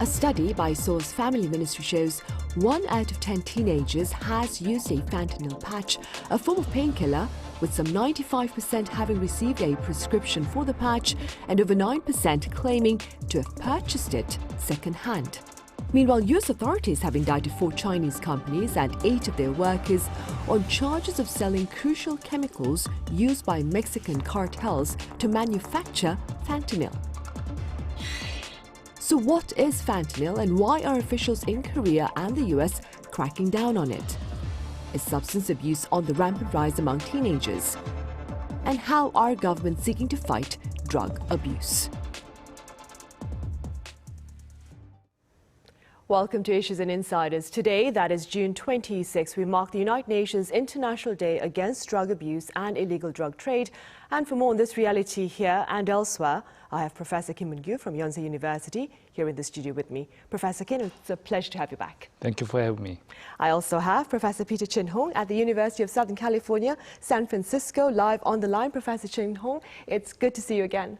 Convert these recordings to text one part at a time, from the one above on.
A study by Seoul's Family Ministry shows 1 out of 10 teenagers has used a fentanyl patch, a form of painkiller, with some 95% having received a prescription for the patch and over 9% claiming to have purchased it second-hand. Meanwhile, US authorities have indicted 4 Chinese companies and 8 of their workers on charges of selling crucial chemicals used by Mexican cartels to manufacture fentanyl. So what is fentanyl and why are officials in Korea and the US cracking down on it? Is substance abuse on the rampant rise among teenagers? And how are governments seeking to fight drug abuse? Welcome to Issues and Insiders. Today, that is June 26, we mark the United Nations International Day Against Drug Abuse and Illegal Drug Trade. And for more on this reality here and elsewhere, I have Professor Kim Moon Kyu from Yonsei University here in the studio with me. Professor Kim, it's a pleasure to have you back. Thank you for having me. I also have Professor Peter Chin Hong at the University of Southern California, San Francisco, live on the line. Professor Chin Hong, it's good to see you again.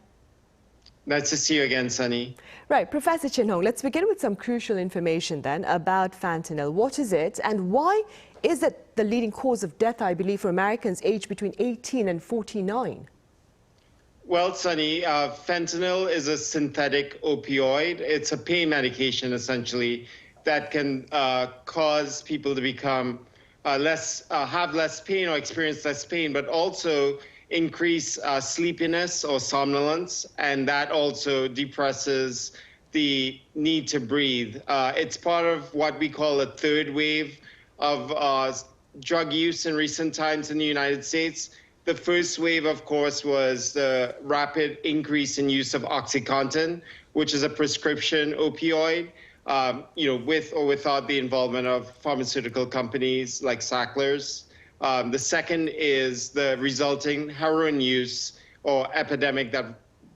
Nice to see you again, Sunny. Right, Professor Chin Hong, let's begin with some crucial information then about fentanyl. What is it and why is it the leading cause of death, I believe, for Americans aged between 18 and 49? Well, Sunny, fentanyl is a synthetic opioid. It's a pain medication, essentially, that can cause people to become have less pain or experience less pain, but also increase sleepiness or somnolence, and that also depresses the need to breathe. It's part of what we call a third wave of drug use in recent times in the United States. The first wave, of course, was the rapid increase in use of OxyContin, which is a prescription opioid, with or without the involvement of pharmaceutical companies like Sacklers. The second is the resulting heroin use or epidemic that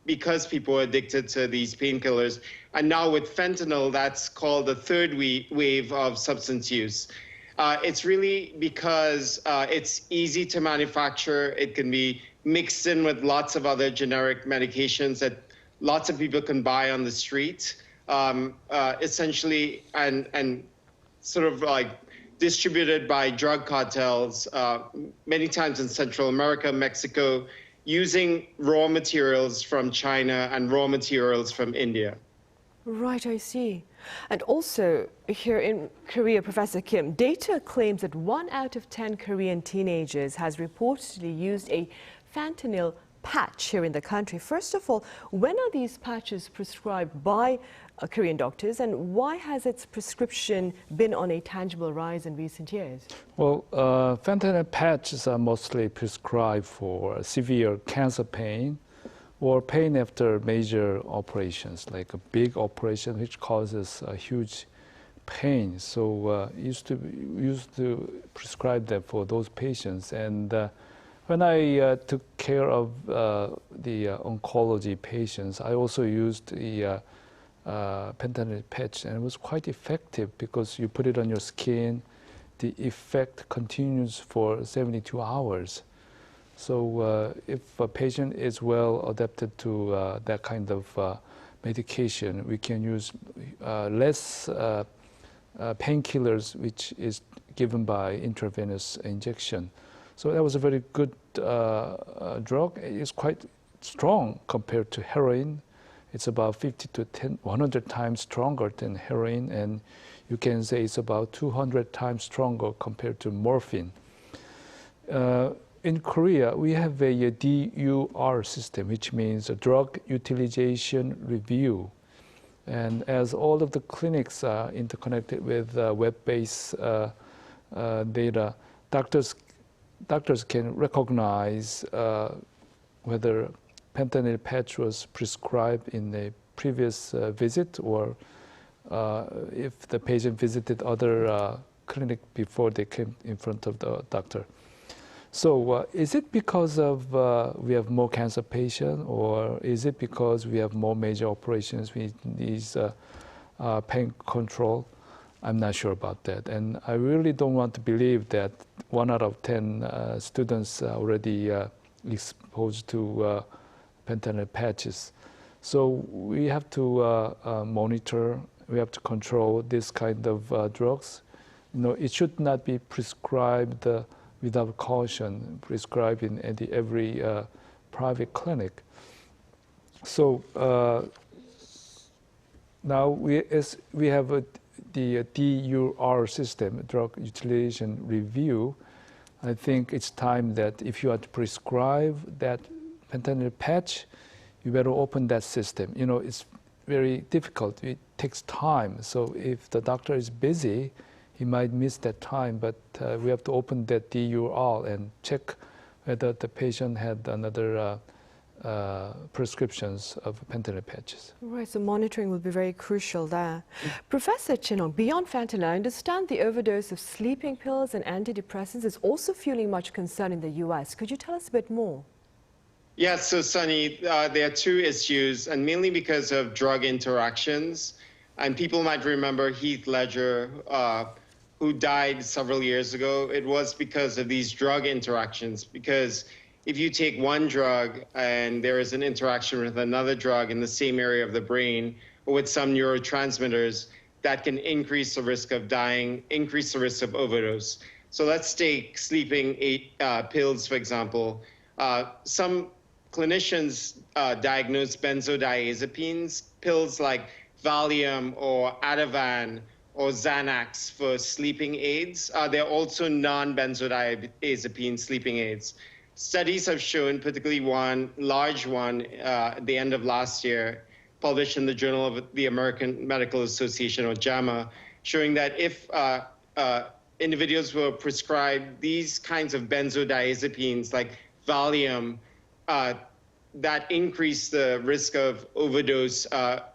because people are addicted to these painkillers. And now with fentanyl, that's called the third wave of substance use. It's really because it's easy to manufacture. It can be mixed in with lots of other generic medications that lots of people can buy on the street, essentially, and sort of like distributed by drug cartels, many times in Central America, Mexico, using raw materials from China and raw materials from India. Right, I see. And also here in Korea, Professor Kim, data claims that 1 out of 10 Korean teenagers has reportedly used a fentanyl patch here in the country. First of all, when are these patches prescribed by Korean doctors, and why has its prescription been on a tangible rise in recent years? Well, fentanyl patches are mostly prescribed for severe cancer pain or pain after major operations, like a big operation which causes a huge pain. So used to prescribe them for those patients. And when I took care of the oncology patients, I also used the fentanyl patch, and it was quite effective because you put it on your skin, the effect continues for 72 hours. So if a patient is well adapted to that kind of medication, we can use less painkillers, which is given by intravenous injection. So that was a very good drug. It's quite strong compared to heroin. It's about 50 to 100 times stronger than heroin, and you can say it's about 200 times stronger compared to morphine. In Korea, we have a DUR system, which means a drug utilization review. And as all of the clinics are interconnected with web-based data, doctors can recognize whether fentanyl patch was prescribed in a previous visit, or if the patient visited other clinic before they came in front of the doctor. So is it because of we have more cancer patients, or is it because we have more major operations with these pain control? I'm not sure about that. And I really don't want to believe that 1 out of 10 students are already exposed to fentanyl patches. So we have to monitor We have to control this kind of drugs. It should not be prescribed without caution, prescribed in every private clinic. So now we have the DUR system, drug utilization review. I think it's time that if you are to prescribe that fentanyl patch, you better open that system. It's very difficult. It takes time. So if the doctor is busy, he might miss that time. But we have to open that DUR and check whether the patient had another prescriptions of fentanyl patches. Right, so monitoring will be very crucial there. Professor Chinong, beyond fentanyl, I understand the overdose of sleeping pills and antidepressants is also fueling much concern in the U.S. Could you tell us a bit more? Yes, so Sunny, there are two issues, and mainly because of drug interactions. And people might remember Heath Ledger, who died several years ago. It was because of these drug interactions, because if you take one drug and there is an interaction with another drug in the same area of the brain or with some neurotransmitters, that can increase the risk of dying, increase the risk of overdose. So let's take sleeping pills, for example. Some clinicians diagnose benzodiazepines, pills like Valium or Ativan or Xanax for sleeping aids. There are also non-benzodiazepine sleeping aids. Studies have shown, particularly one large one at the end of last year, published in the Journal of the American Medical Association, or JAMA, showing that if individuals were prescribed these kinds of benzodiazepines like Valium, that increased the risk of overdose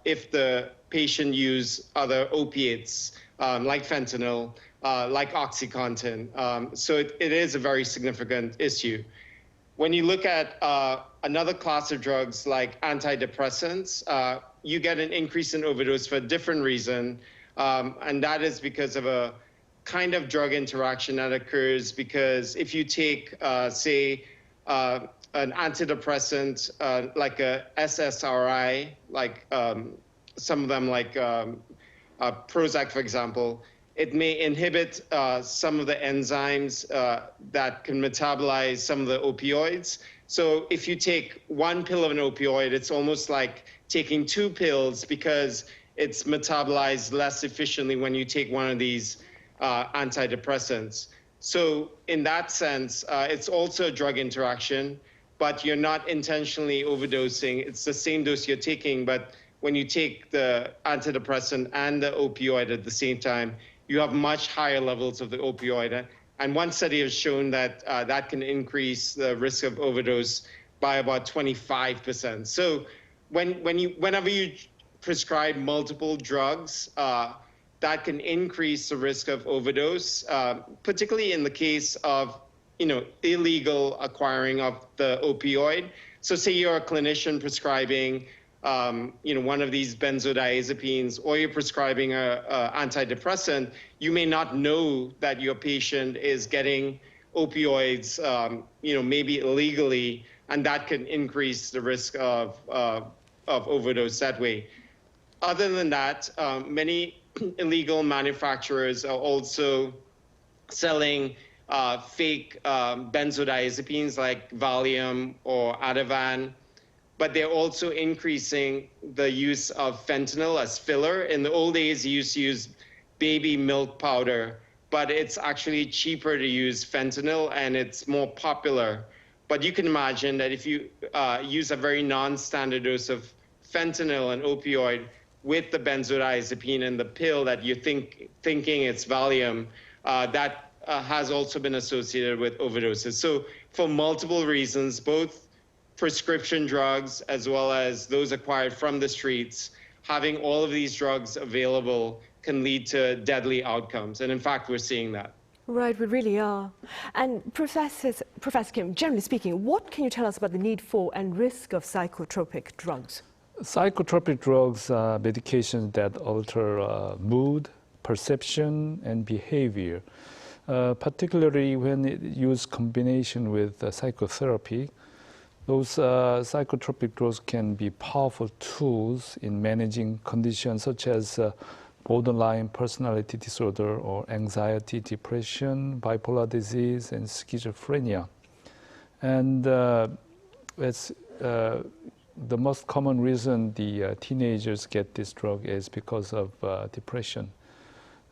if the patient used other opiates like fentanyl, like OxyContin. So it is a very significant issue. When you look at another class of drugs like antidepressants, you get an increase in overdose for a different reason, and that is because of a kind of drug interaction that occurs because if you take, say, an antidepressant like a SSRI, like some of them like Prozac, for example, it may inhibit some of the enzymes that can metabolize some of the opioids. So if you take one pill of an opioid, it's almost like taking two pills because it's metabolized less efficiently when you take one of these antidepressants. So in that sense, it's also a drug interaction, but you're not intentionally overdosing. It's the same dose you're taking, but when you take the antidepressant and the opioid at the same time, you have much higher levels of the opioid. And one study has shown that that can increase the risk of overdose by about 25%. So whenever you prescribe multiple drugs, that can increase the risk of overdose, particularly in the case of illegal acquiring of the opioid. So say you're a clinician prescribing one of these benzodiazepines, or you're prescribing a antidepressant, you may not know that your patient is getting opioids, maybe illegally, and that can increase the risk of overdose that way. Other than that, many illegal manufacturers are also selling fake benzodiazepines like Valium or Ativan, but they're also increasing the use of fentanyl as filler. In the old days, you used to use baby milk powder, but it's actually cheaper to use fentanyl and it's more popular. But you can imagine that if you use a very non-standard dose of fentanyl and opioid with the benzodiazepine and the pill that you're thinking it's Valium, that has also been associated with overdoses. So for multiple reasons, both prescription drugs as well as those acquired from the streets, having all of these drugs available can lead to deadly outcomes. And in fact, we're seeing that. Right, we really are. And Professor Kim, generally speaking, what can you tell us about the need for and risk of psychotropic drugs? Psychotropic drugs are medications that alter mood, perception, and behavior, particularly when it used combination with psychotherapy. Those psychotropic drugs can be powerful tools in managing conditions such as borderline personality disorder or anxiety, depression, bipolar disease, and schizophrenia. And it's the most common reason the teenagers get this drug is because of depression.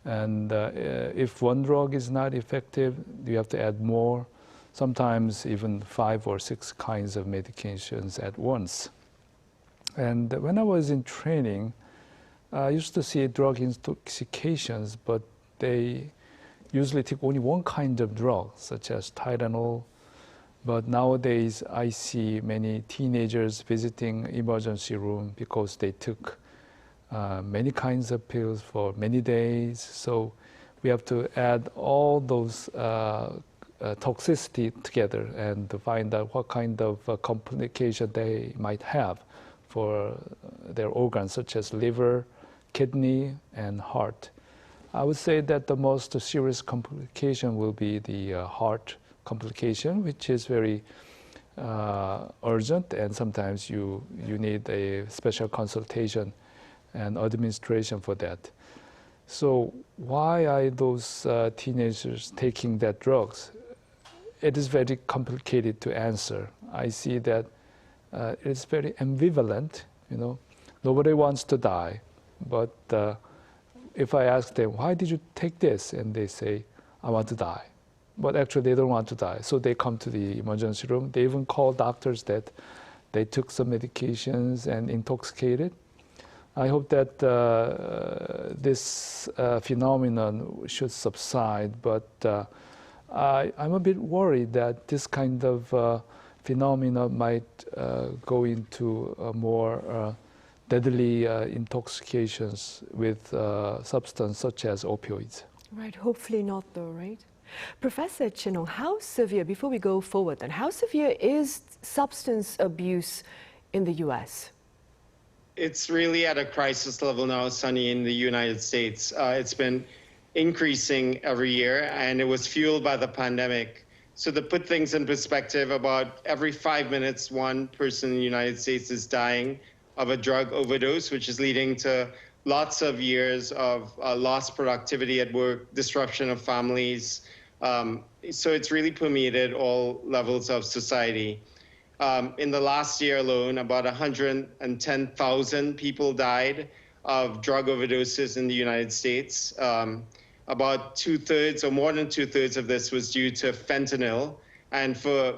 And if one drug is not effective, you have to add more, sometimes even 5 or 6 kinds of medications at once. And when I was in training, I used to see drug intoxications, but they usually take only one kind of drug, such as Tylenol. But nowadays, I see many teenagers visiting emergency room because they took many kinds of pills for many days. So we have to add all those toxicity together and to find out what kind of complication they might have for their organs, such as liver, kidney, and heart. I would say that the most serious complication will be the heart complication, which is very urgent, and sometimes you need a special consultation and administration for that. So why are those teenagers taking that drugs? It is very complicated to answer. I see that it's very ambivalent, you know. Nobody wants to die, but if I ask them, why did you take this? And they say, I want to die. But actually they don't want to die. So they come to the emergency room. They even call doctors that they took some medications and intoxicated. I hope that this phenomenon should subside, but I'm a bit worried that this kind of phenomena might go into more deadly intoxications with substance such as opioids. Right, hopefully not though, right? Professor Chinong, how severe, before we go forward then, how severe is substance abuse in the US? It's really at a crisis level now, Sunny, in the United States. It's been increasing every year, and it was fueled by the pandemic. So to put things in perspective, about every 5 minutes, one person in the United States is dying of a drug overdose, which is leading to lots of years of lost productivity at work, disruption of families. So it's really permeated all levels of society. In the last year alone, about 110,000 people died of drug overdoses in the United States. About 2/3 or more than 2/3 of this was due to fentanyl. And for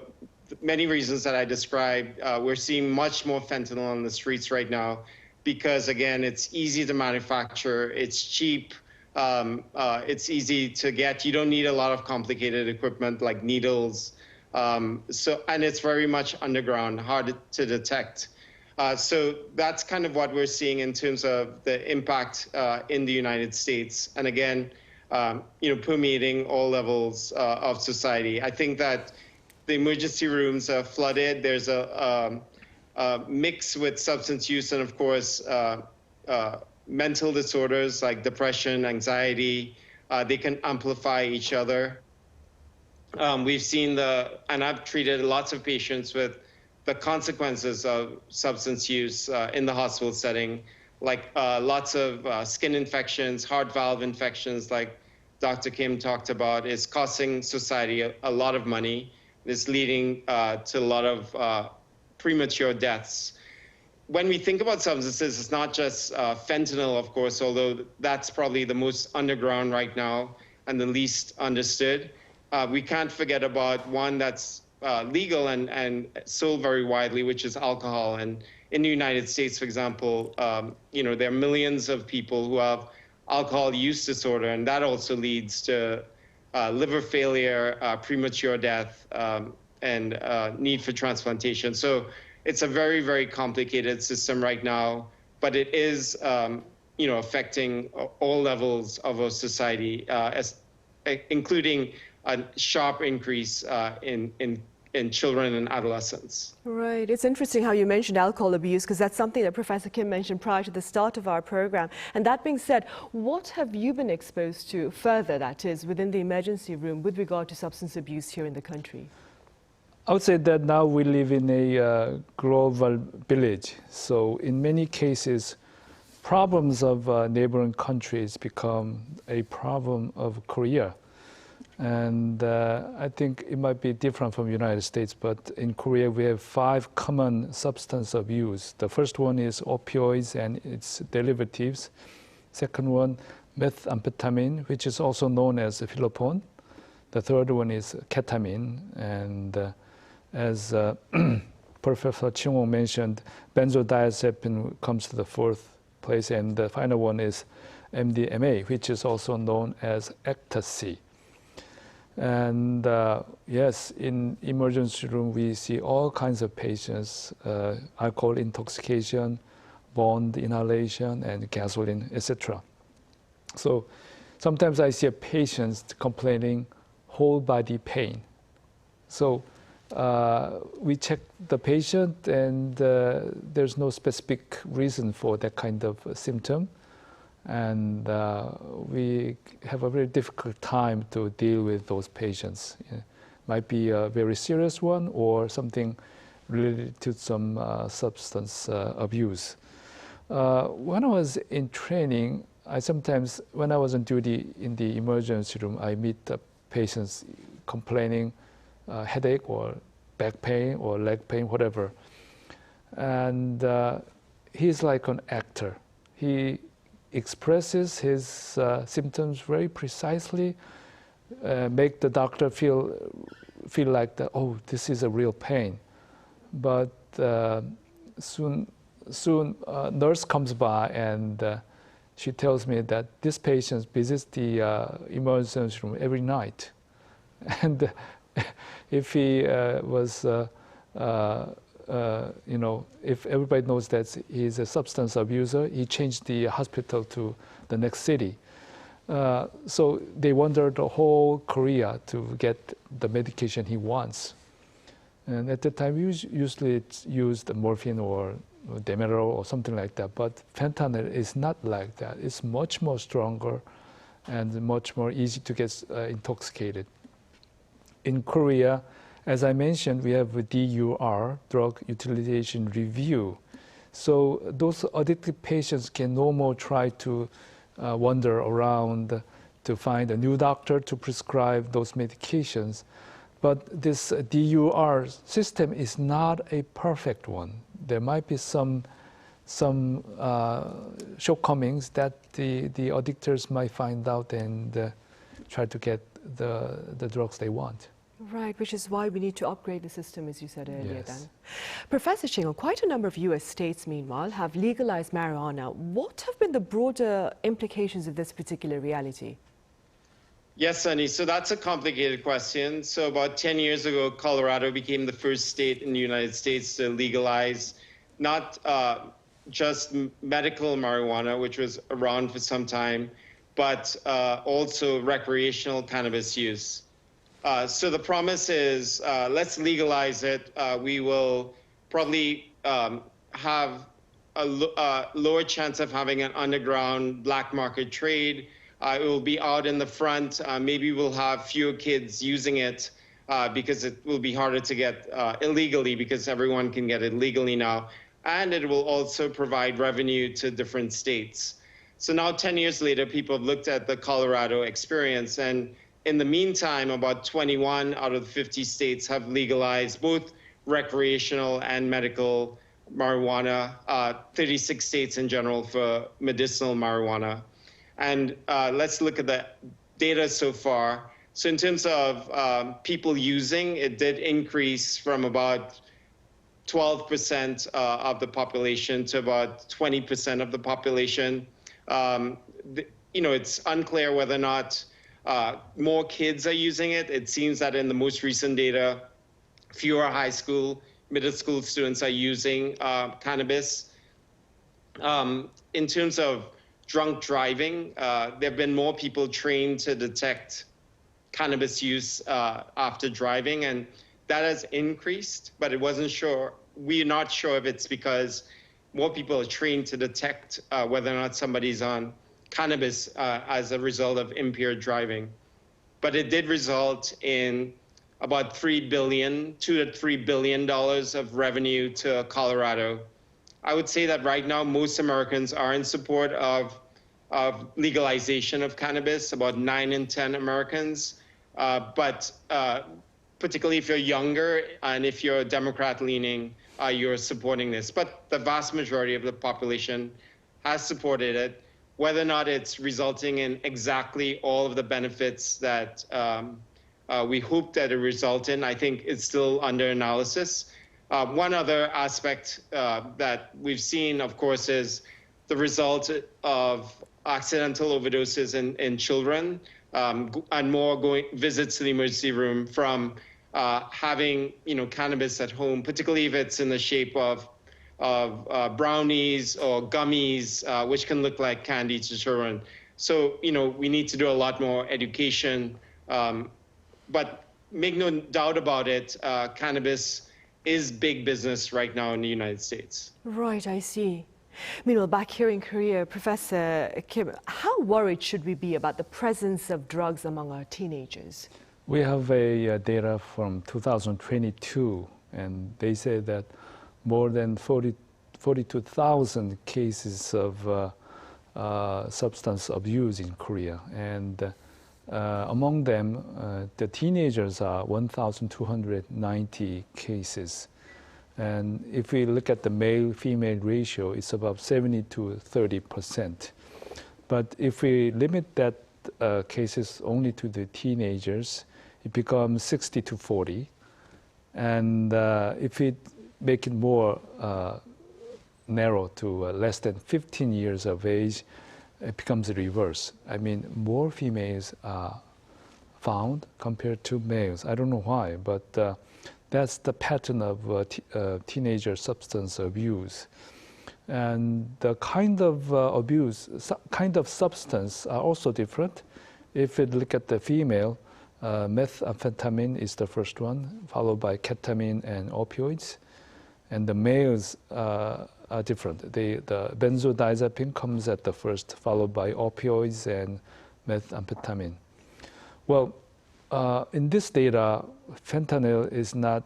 many reasons that I described, we're seeing much more fentanyl on the streets right now because, again, it's easy to manufacture, it's cheap, it's easy to get. You don't need a lot of complicated equipment like needles. And it's very much underground, hard to detect. So that's kind of what we're seeing in terms of the impact in the United States. And again, permeating all levels of society. I think that the emergency rooms are flooded. There's a mix with substance use and, of course, mental disorders like depression, anxiety. They can amplify each other. We've seen and I've treated lots of patients with the consequences of substance use in the hospital setting, like lots of skin infections, heart valve infections, like Dr. Kim talked about, is costing society a lot of money. It's leading to a lot of premature deaths. When we think about substances, it's not just fentanyl, of course, although that's probably the most underground right now and the least understood. We can't forget about one that's legal and sold very widely, which is alcohol. And in the United States, for example, there are millions of people who have alcohol use disorder, and that also leads to liver failure, premature death, and need for transplantation. So it's a very, very complicated system right now, but it is, affecting all levels of our society, including a sharp increase in children and adolescents. Right. It's interesting how you mentioned alcohol abuse, because that's something that Professor Kim mentioned prior to the start of our program. And that being said, what have you been exposed to further, that is, within the emergency room with regard to substance abuse here in the country? I would say that now we live in a global village. So in many cases, problems of neighboring countries become a problem of Korea. And I think it might be different from the United States, but in Korea we have 5 common substance of use. The first one is opioids and its derivatives. Second one, methamphetamine, which is also known as philopone. The third one is ketamine, and as Professor Kim Moon mentioned, benzodiazepine comes to the 4th place, and the final one is MDMA, which is also known as ecstasy. And yes, in emergency room, we see all kinds of patients, alcohol intoxication, bond inhalation, and gasoline, etc. So sometimes I see a patient complaining whole body pain. So we check the patient, and there's no specific reason for that kind of symptom. And we have a very difficult time to deal with those patients. It might be a very serious one or something related to some substance abuse. When I was in training, I sometimes, when I was on duty in the emergency room, I meet patients complaining headache or back pain or leg pain, whatever. And he's like an actor. He expresses his symptoms very precisely, make the doctor feel like that, oh, this is a real pain. But soon nurse comes by, and she tells me that this patient visits the emergency room every night. And if he was if everybody knows that he's a substance abuser, he changed the hospital to the next city. So they wandered the whole Korea to get the medication he wants. And at the time, usually it's used morphine or Demerol or something like that. But fentanyl is not like that. It's much more stronger and much more easy to get intoxicated. In Korea, as I mentioned, we have a DUR, Drug Utilization Review. So those addicted patients can no more try to wander around to find a new doctor to prescribe those medications. But this DUR system is not a perfect one. There might be some shortcomings that the addictors might find out and try to get the drugs they want. Right, which is why we need to upgrade the system, as you said earlier. Yes. Then, Professor Ching, quite a number of U.S. states, meanwhile, have legalized marijuana. What have been the broader implications of this particular reality? Yes, Sunny. So that's a complicated question. So about 10 years ago, Colorado became the first state in the United States to legalize not just medical marijuana, which was around for some time, but also recreational cannabis use. So the promise is, let's legalize it. We will probably have a lower chance of having an underground black market trade. It will be out in the front. Maybe we'll have fewer kids using it because it will be harder to get illegally, because everyone can get it legally now. And it will also provide revenue to different states. So now 10 years later, people have looked at the Colorado experience, and in the meantime, about 21 out of the 50 states have legalized both recreational and medical marijuana, 36 states in general for medicinal marijuana. And let's look at the data so far. So in terms of people using, it did increase from about 12% of the population to about 20% of the population. It's unclear whether or not more kids are using it. It seems that in the most recent data, fewer high school, middle school students are using cannabis. In terms of drunk driving, there have been more people trained to detect cannabis use after driving, and that has increased, but we're not sure if it's because more people are trained to detect whether or not somebody's on cannabis as a result of impaired driving. But it did result in about $2 to $3 billion of revenue to Colorado. I would say that right now, most Americans are in support of legalization of cannabis, about 9 in 10 Americans. But particularly if you're younger and if you're Democrat-leaning, you're supporting this. But the vast majority of the population has supported it. Whether or not it's resulting in exactly all of the benefits that we hope that it result in, I think it's still under analysis. One other aspect that we've seen, of course, is the result of accidental overdoses in children and more visits to the emergency room from having cannabis at home, particularly if it's in the shape of brownies or gummies, which can look like candy to children. So we need to do a lot more education, but make no doubt about it, cannabis is big business right now in the United States. Right, I see. Meanwhile, back here in Korea, Professor Kim, how worried should we be about the presence of drugs among our teenagers? We have a data from 2022, and they say that more than 42,000 cases of substance abuse in Korea, and among them, the teenagers are 1,290 cases. And if we look at the male-female ratio, it's about 70 to 30%. But if we limit that cases only to the teenagers, it becomes 60 to 40. And if we make it more narrow to less than 15 years of age, it becomes the reverse. I mean, more females are found compared to males. I don't know why, but that's the pattern of teenager substance abuse. And the kind of abuse, kind of substance are also different. If we look at the female, methamphetamine is the first one, followed by ketamine and opioids. And the males are different. The benzodiazepine comes at the first, followed by opioids and methamphetamine. Well, in this data, fentanyl is not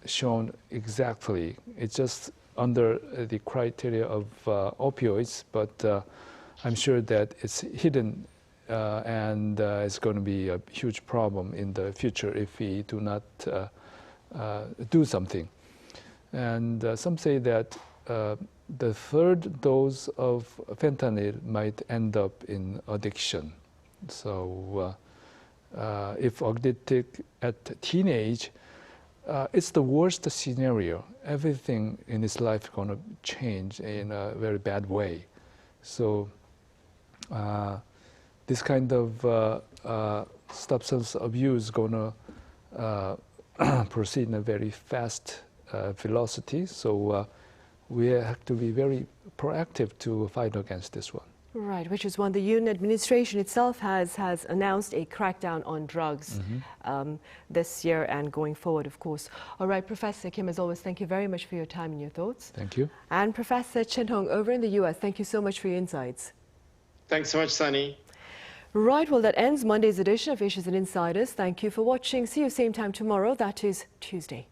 shown exactly. It's just under the criteria of opioids, but I'm sure that it's hidden and it's going to be a huge problem in the future if we do not do something. And some say that the third dose of fentanyl might end up in addiction. So if addicted at teenage, it's the worst scenario. Everything in his life is going to change in a very bad way. So this kind of substance abuse is going to proceed in a very fast velocity. So we have to be very proactive to fight against this one. Right, which is when the UN administration itself has announced a crackdown on drugs this year and going forward, of course. All right, Professor Kim, as always, thank you very much for your time and your thoughts. Thank you. And Professor Chen Hong over in the US, thank you so much for your insights. Thanks so much, Sunny. Right, well, that ends Monday's edition of Issues and Insiders. Thank you for watching. See you same time tomorrow. That is Tuesday.